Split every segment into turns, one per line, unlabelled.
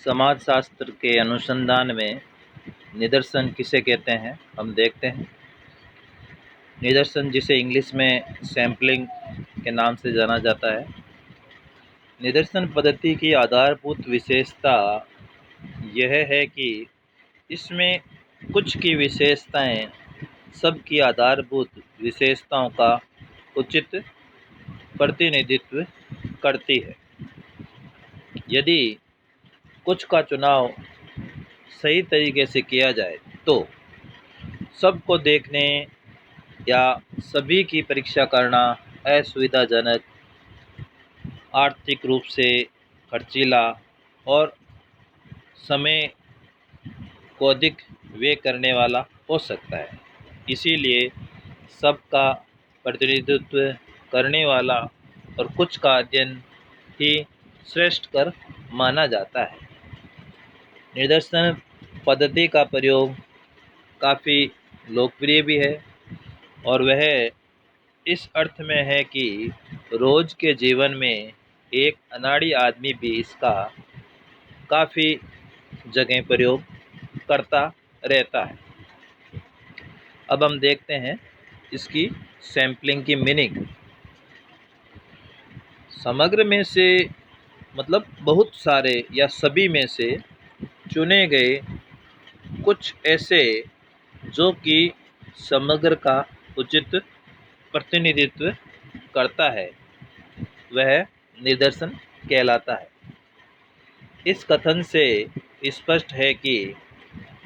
समाजशास्त्र के अनुसंधान में निदर्शन किसे कहते हैं हम देखते हैं। निदर्शन, जिसे इंग्लिश में सैम्पलिंग के नाम से जाना जाता है, निदर्शन पद्धति की आधारभूत विशेषता यह है कि इसमें कुछ की विशेषताएं सबकी आधारभूत विशेषताओं का उचित प्रतिनिधित्व करती है। यदि कुछ का चुनाव सही तरीके से किया जाए तो सबको देखने या सभी की परीक्षा करना असुविधाजनक, आर्थिक रूप से खर्चीला और समय को अधिक व्यय करने वाला हो सकता है। इसीलिए सबका प्रतिनिधित्व करने वाला और कुछ का अध्ययन ही श्रेष्ठ कर माना जाता है। निदर्शन पद्धति का प्रयोग काफ़ी लोकप्रिय भी है और वह इस अर्थ में है कि रोज के जीवन में एक अनाड़ी आदमी भी इसका काफ़ी जगह प्रयोग करता रहता है। अब हम देखते हैं इसकी सैम्पलिंग की मीनिंग। समग्र में से मतलब बहुत सारे या सभी में से चुने गए कुछ ऐसे जो कि समग्र का उचित प्रतिनिधित्व करता है, वह निदर्शन कहलाता है। इस कथन से स्पष्ट है कि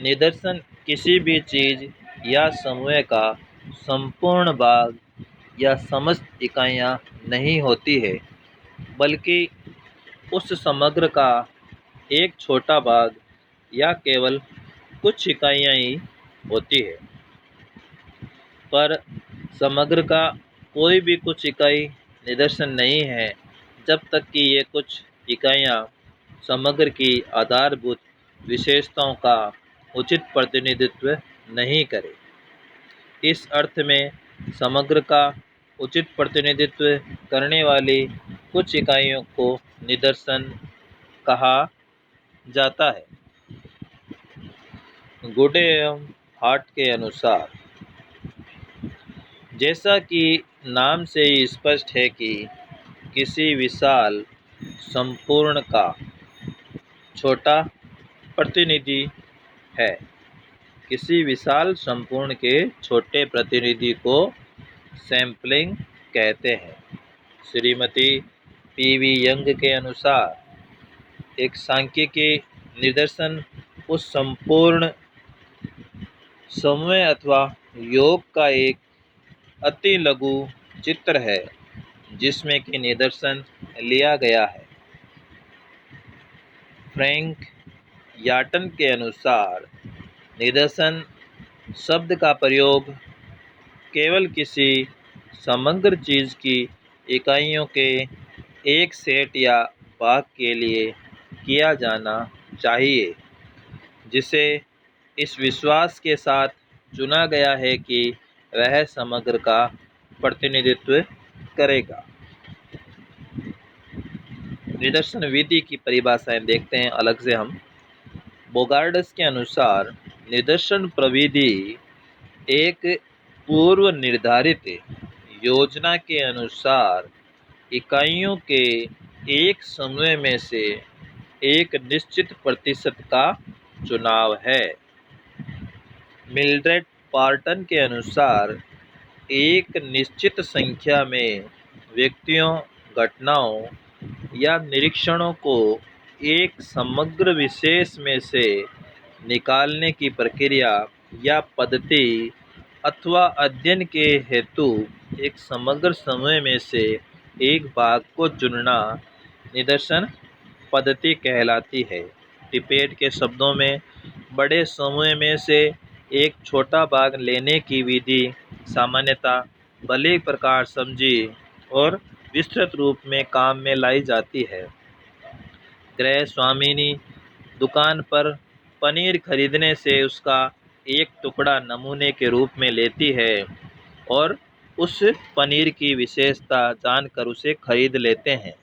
निदर्शन किसी भी चीज़ या समूह का संपूर्ण भाग या समस्त इकाइयाँ नहीं होती है, बल्कि उस समग्र का एक छोटा भाग या केवल कुछ इकाइयाँ ही होती है। पर समग्र का कोई भी कुछ इकाई निदर्शन नहीं है जब तक कि ये कुछ इकाइयाँ समग्र की आधारभूत विशेषताओं का उचित प्रतिनिधित्व नहीं करे। इस अर्थ में समग्र का उचित प्रतिनिधित्व करने वाली कुछ इकाइयों को निदर्शन कहा जाता है। गुडे एवं हार्ट के अनुसार, जैसा कि नाम से ही स्पष्ट है कि किसी विशाल संपूर्ण का छोटा प्रतिनिधि है, किसी विशाल संपूर्ण के छोटे प्रतिनिधि को सैम्पलिंग कहते हैं। श्रीमती पी.वी. यंग के अनुसार एक सांख्यिकी निदर्शन उस संपूर्ण समूह अथवा योग का एक अति लघु चित्र है जिसमें कि निदर्शन लिया गया है। फ्रैंक यार्टन के अनुसार निदर्शन शब्द का प्रयोग केवल किसी समग्र चीज़ की इकाइयों के एक सेट या भाग के लिए किया जाना चाहिए, जिसे इस विश्वास के साथ चुना गया है कि वह समग्र का प्रतिनिधित्व करेगा। निदर्शन विधि की परिभाषाएं देखते हैं अलग से हम। बोगार्ड्स के अनुसार निदर्शन प्रविधि एक पूर्व निर्धारित योजना के अनुसार इकाइयों के एक समूह में से एक निश्चित प्रतिशत का चुनाव है। मिल्ड्रेड पार्टन के अनुसार एक निश्चित संख्या में व्यक्तियों, घटनाओं या निरीक्षणों को एक समग्र विशेष में से निकालने की प्रक्रिया या पद्धति अथवा अध्ययन के हेतु एक समग्र समूह में से एक भाग को चुनना निदर्शन पद्धति कहलाती है। टिपेट के शब्दों में, बड़े समूह में से एक छोटा भाग लेने की विधि सामान्यतः भली प्रकार समझी और विस्तृत रूप में काम में लाई जाती है। गृह स्वामिनी दुकान पर पनीर खरीदने से उसका एक टुकड़ा नमूने के रूप में लेती है और उस पनीर की विशेषता जानकर उसे खरीद लेते हैं।